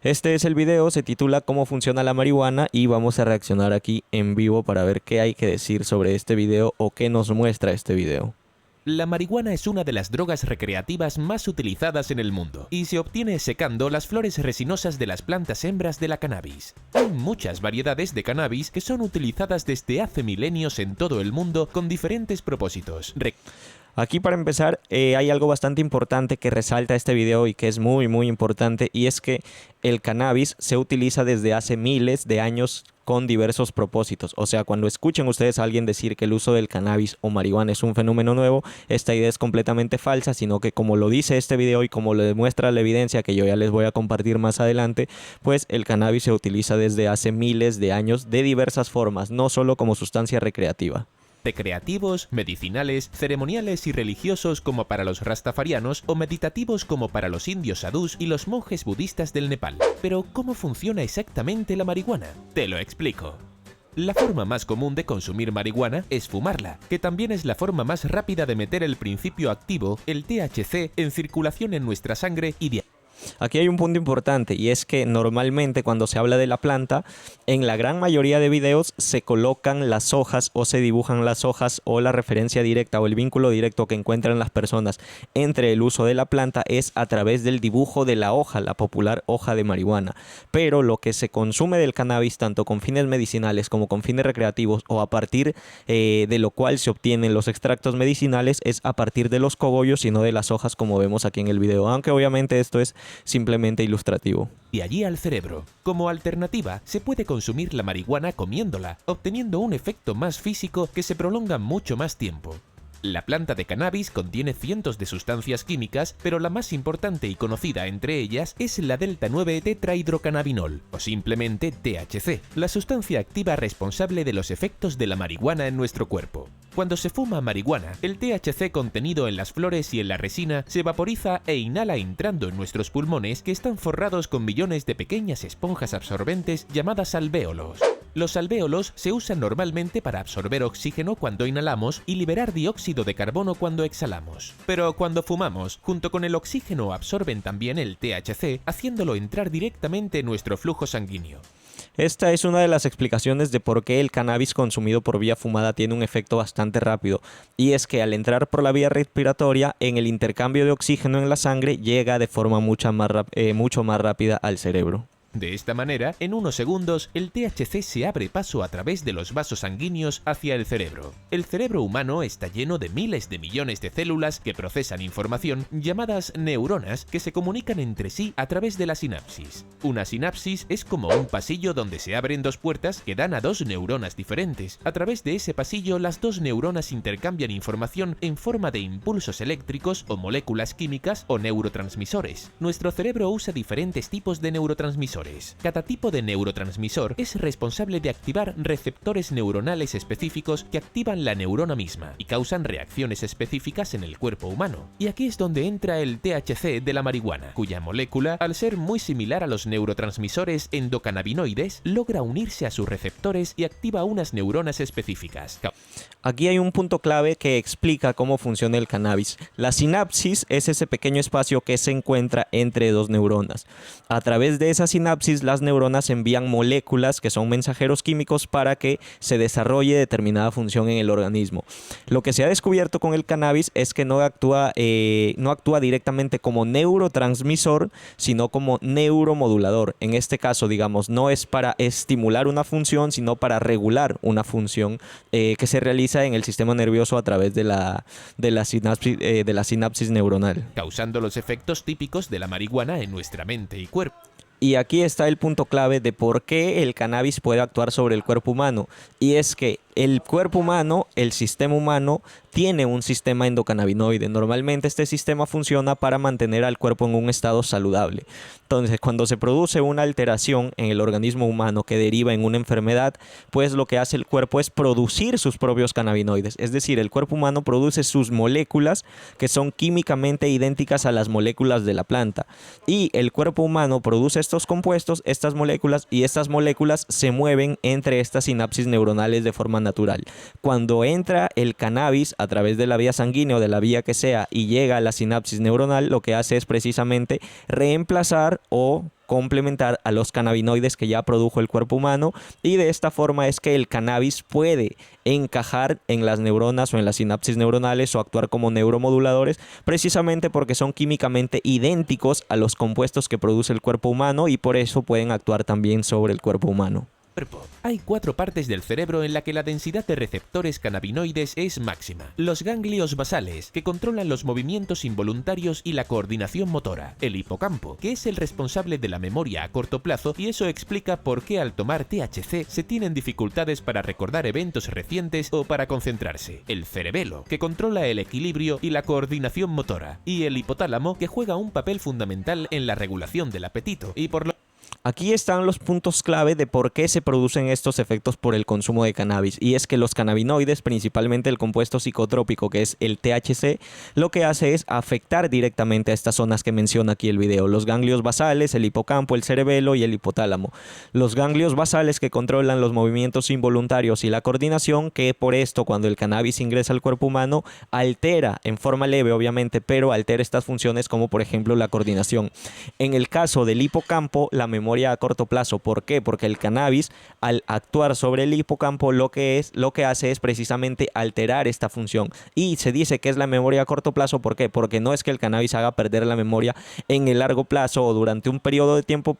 Este es el video, se titula ¿Cómo funciona la marihuana? Y vamos a reaccionar aquí en vivo para ver qué hay que decir sobre este video o qué nos muestra este video. La marihuana es una de las drogas recreativas más utilizadas en el mundo y se obtiene secando las flores resinosas de las plantas hembras de la cannabis. Hay muchas variedades de cannabis que son utilizadas desde hace milenios en todo el mundo con diferentes propósitos. Aquí para empezar hay algo bastante importante que resalta este video y que es muy importante, y es que el cannabis se utiliza desde hace miles de años con diversos propósitos. O sea, cuando escuchen ustedes a alguien decir que el uso del cannabis o marihuana es un fenómeno nuevo, esta idea es completamente falsa, sino que como lo dice este video y como lo demuestra la evidencia que yo ya les voy a compartir más adelante, pues el cannabis se utiliza desde hace miles de años de diversas formas, no solo como sustancia recreativa. Recreativos, medicinales, ceremoniales y religiosos como para los rastafarianos o meditativos como para los indios sadhus y los monjes budistas del Nepal. Pero, ¿cómo funciona exactamente la marihuana? Te lo explico. La forma más común de consumir marihuana es fumarla, que también es la forma más rápida de meter el principio activo, el THC, en circulación en nuestra sangre y de... Aquí hay un punto importante, y es que normalmente cuando se habla de la planta, en la gran mayoría de videos se colocan las hojas o se dibujan las hojas, o la referencia directa o el vínculo directo que encuentran las personas entre el uso de la planta es a través del dibujo de la hoja, la popular hoja de marihuana. Pero lo que se consume del cannabis, tanto con fines medicinales como con fines recreativos, o a partir de lo cual se obtienen los extractos medicinales, es a partir de los cogollos y no de las hojas, como vemos aquí en el video, aunque obviamente esto es simplemente ilustrativo. Y allí al cerebro. Como alternativa, se puede consumir la marihuana comiéndola, obteniendo un efecto más físico que se prolonga mucho más tiempo. La planta de cannabis contiene cientos de sustancias químicas, pero la más importante y conocida entre ellas es la delta-9 tetrahidrocannabinol, o simplemente THC, la sustancia activa responsable de los efectos de la marihuana en nuestro cuerpo. Cuando se fuma marihuana, el THC contenido en las flores y en la resina se vaporiza e inhala entrando en nuestros pulmones, que están forrados con millones de pequeñas esponjas absorbentes llamadas alvéolos. Los alvéolos se usan normalmente para absorber oxígeno cuando inhalamos y liberar dióxido de carbono cuando exhalamos. Pero cuando fumamos, junto con el oxígeno absorben también el THC, haciéndolo entrar directamente en nuestro flujo sanguíneo. Esta es una de las explicaciones de por qué el cannabis consumido por vía fumada tiene un efecto bastante rápido, y es que al entrar por la vía respiratoria, en el intercambio de oxígeno en la sangre llega de forma mucho más rápida al cerebro. De esta manera, en unos segundos, el THC se abre paso a través de los vasos sanguíneos hacia el cerebro. El cerebro humano está lleno de miles de millones de células que procesan información, llamadas neuronas, que se comunican entre sí a través de la sinapsis. Una sinapsis es como un pasillo donde se abren dos puertas que dan a dos neuronas diferentes. A través de ese pasillo, las dos neuronas intercambian información en forma de impulsos eléctricos o moléculas químicas o neurotransmisores. Nuestro cerebro usa diferentes tipos de neurotransmisores. Cada tipo de neurotransmisor es responsable de activar receptores neuronales específicos que activan la neurona misma y causan reacciones específicas en el cuerpo humano. Y aquí es donde entra el THC de la marihuana, cuya molécula, al ser muy similar a los neurotransmisores endocannabinoides, logra unirse a sus receptores y activa unas neuronas específicas. Aquí hay un punto clave que explica cómo funciona el cannabis. La sinapsis es ese pequeño espacio que se encuentra entre dos neuronas. A través de esa sinapsis, las neuronas envían moléculas que son mensajeros químicos para que se desarrolle determinada función en el organismo. Lo que se ha descubierto con el cannabis es que no actúa directamente como neurotransmisor, sino como neuromodulador. En este caso, digamos, no es para estimular una función, sino para regular una función que se realiza en el sistema nervioso a través de la sinapsis neuronal, causando los efectos típicos de la marihuana en nuestra mente y cuerpo. Y aquí está el punto clave de por qué el cannabis puede actuar sobre el cuerpo humano, y es que el cuerpo humano, el sistema humano, tiene un sistema endocannabinoide. Normalmente este sistema funciona para mantener al cuerpo en un estado saludable. Entonces, cuando se produce una alteración en el organismo humano que deriva en una enfermedad, pues lo que hace el cuerpo es producir sus propios cannabinoides. Es decir, el cuerpo humano produce sus moléculas que son químicamente idénticas a las moléculas de la planta. Y el cuerpo humano produce estos compuestos, estas moléculas, y estas moléculas se mueven entre estas sinapsis neuronales de forma natural. Cuando entra el cannabis a través de la vía sanguínea o de la vía que sea y llega a la sinapsis neuronal, lo que hace es precisamente reemplazar o complementar a los cannabinoides que ya produjo el cuerpo humano, y de esta forma es que el cannabis puede encajar en las neuronas o en las sinapsis neuronales o actuar como neuromoduladores, precisamente porque son químicamente idénticos a los compuestos que produce el cuerpo humano y por eso pueden actuar también sobre el cuerpo humano. Hay 4 partes del cerebro en la que la densidad de receptores cannabinoides es máxima. Los ganglios basales, que controlan los movimientos involuntarios y la coordinación motora. El hipocampo, que es el responsable de la memoria a corto plazo, y eso explica por qué al tomar THC se tienen dificultades para recordar eventos recientes o para concentrarse. El cerebelo, que controla el equilibrio y la coordinación motora. Y el hipotálamo, que juega un papel fundamental en la regulación del apetito y por lo... Aquí están los puntos clave de por qué se producen estos efectos por el consumo de cannabis, y es que los cannabinoides, principalmente el compuesto psicotrópico que es el THC, lo que hace es afectar directamente a estas zonas que menciona aquí el video: los ganglios basales, el hipocampo, el cerebelo y el hipotálamo. Los ganglios basales que controlan los movimientos involuntarios y la coordinación, que por esto cuando el cannabis ingresa al cuerpo humano altera, en forma leve obviamente, pero altera estas funciones como por ejemplo la coordinación. En el caso del hipocampo, la memoria a corto plazo. ¿Por qué? Porque el cannabis, al actuar sobre el hipocampo, lo que hace es precisamente alterar esta función. Y se dice que es la memoria a corto plazo. ¿Por qué? Porque no es que el cannabis haga perder la memoria en el largo plazo o durante un periodo de tiempo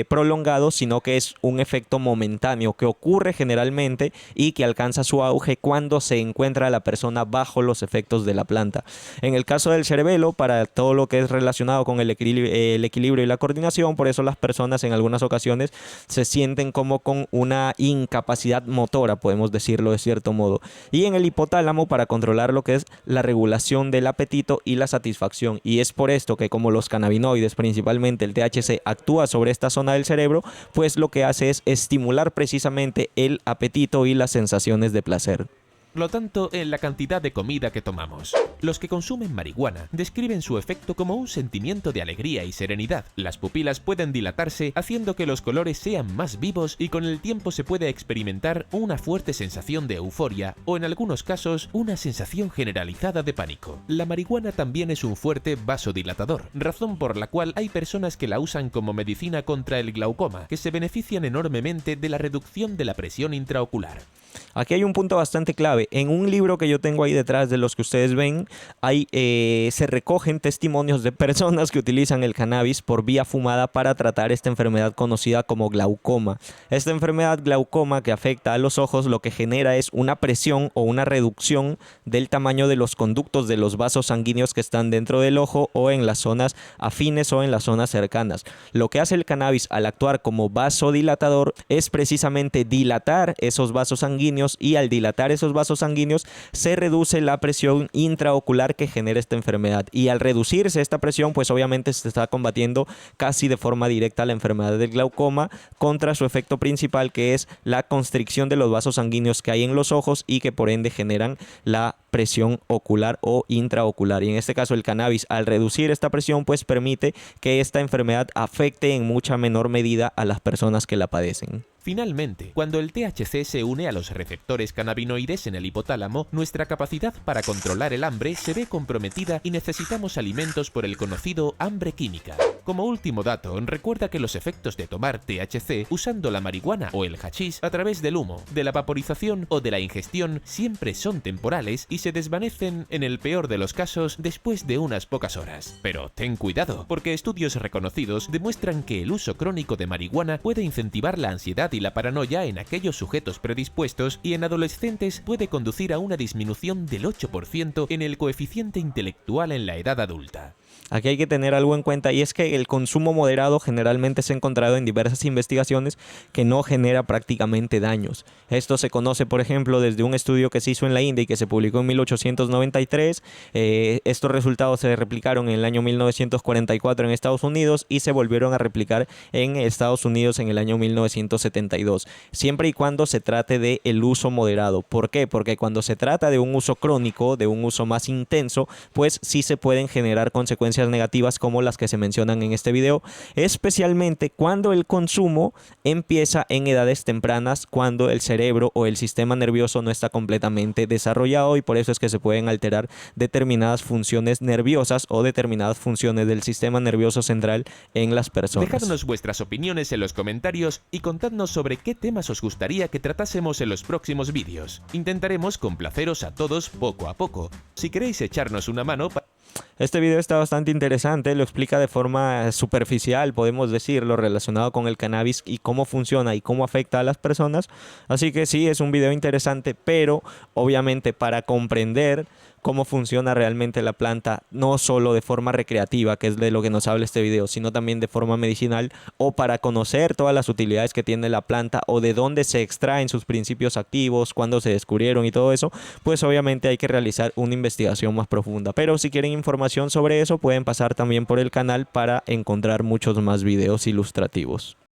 prolongado, sino que es un efecto momentáneo que ocurre generalmente y que alcanza su auge cuando se encuentra la persona bajo los efectos de la planta. En el caso del cerebelo, para todo lo que es relacionado con el equilibrio y la coordinación, por eso las personas en algunas ocasiones se sienten como con una incapacidad motora, podemos decirlo de cierto modo. Y en el hipotálamo, para controlar lo que es la regulación del apetito y la satisfacción. Y es por esto que como los cannabinoides, principalmente el THC, actúa sobre esta zona del cerebro, pues lo que hace es estimular precisamente el apetito y las sensaciones de placer. Por lo tanto, en la cantidad de comida que tomamos. Los que consumen marihuana describen su efecto como un sentimiento de alegría y serenidad. Las pupilas pueden dilatarse haciendo que los colores sean más vivos y con el tiempo se puede experimentar una fuerte sensación de euforia o en algunos casos una sensación generalizada de pánico. La marihuana también es un fuerte vasodilatador, razón por la cual hay personas que la usan como medicina contra el glaucoma, que se benefician enormemente de la reducción de la presión intraocular. Aquí hay un punto bastante clave. En un libro que yo tengo ahí detrás de los que ustedes ven, se recogen testimonios de personas que utilizan el cannabis por vía fumada para tratar esta enfermedad conocida como glaucoma. Esta enfermedad glaucoma que afecta a los ojos lo que genera es una presión o una reducción del tamaño de los conductos de los vasos sanguíneos que están dentro del ojo o en las zonas afines o en las zonas cercanas. Lo que hace el cannabis al actuar como vasodilatador es precisamente dilatar esos vasos sanguíneos, y al dilatar esos vasos sanguíneos se reduce la presión intraocular que genera esta enfermedad, y al reducirse esta presión pues obviamente se está combatiendo casi de forma directa la enfermedad del glaucoma contra su efecto principal, que es la constricción de los vasos sanguíneos que hay en los ojos y que por ende generan la presión ocular o intraocular. Y en este caso el cannabis, al reducir esta presión, pues permite que esta enfermedad afecte en mucha menor medida a las personas que la padecen. Finalmente, cuando el THC se une a los receptores cannabinoides en el hipotálamo, nuestra capacidad para controlar el hambre se ve comprometida y necesitamos alimentos por el conocido hambre química. Como último dato, recuerda que los efectos de tomar THC usando la marihuana o el hachís a través del humo, de la vaporización o de la ingestión siempre son temporales y se desvanecen en el peor de los casos después de unas pocas horas. Pero ten cuidado, porque estudios reconocidos demuestran que el uso crónico de marihuana puede incentivar la ansiedad y la paranoia en aquellos sujetos predispuestos y en adolescentes puede conducir a una disminución del 8% en el coeficiente intelectual en la edad adulta. Aquí hay que tener algo en cuenta, y es que el consumo moderado generalmente se ha encontrado en diversas investigaciones que no genera prácticamente daños. Esto se conoce, por ejemplo, desde un estudio que se hizo en la India y que se publicó en 1893. Estos resultados se replicaron en el año 1944 en Estados Unidos y se volvieron a replicar en Estados Unidos en el año 1972, siempre y cuando se trate de el uso moderado. ¿Por qué? Porque cuando se trata de un uso crónico, de un uso más intenso, pues sí se pueden generar consecuencias consecuencias negativas como las que se mencionan en este video, especialmente cuando el consumo empieza en edades tempranas, cuando el cerebro o el sistema nervioso no está completamente desarrollado, y por eso es que se pueden alterar determinadas funciones nerviosas o determinadas funciones del sistema nervioso central en las personas. Dejadnos vuestras opiniones en los comentarios y contadnos sobre qué temas os gustaría que tratásemos en los próximos vídeos. Intentaremos complaceros a todos poco a poco. Si queréis echarnos una mano... Este video está bastante interesante, lo explica de forma superficial, podemos decirlo, relacionado con el cannabis y cómo funciona y cómo afecta a las personas. Así que sí, es un video interesante, pero obviamente para comprender cómo funciona realmente la planta, no solo de forma recreativa, que es de lo que nos habla este video, sino también de forma medicinal, o para conocer todas las utilidades que tiene la planta o de dónde se extraen sus principios activos, cuándo se descubrieron y todo eso, pues obviamente hay que realizar una investigación más profunda. Pero si quieren información sobre eso, pueden pasar también por el canal para encontrar muchos más videos ilustrativos.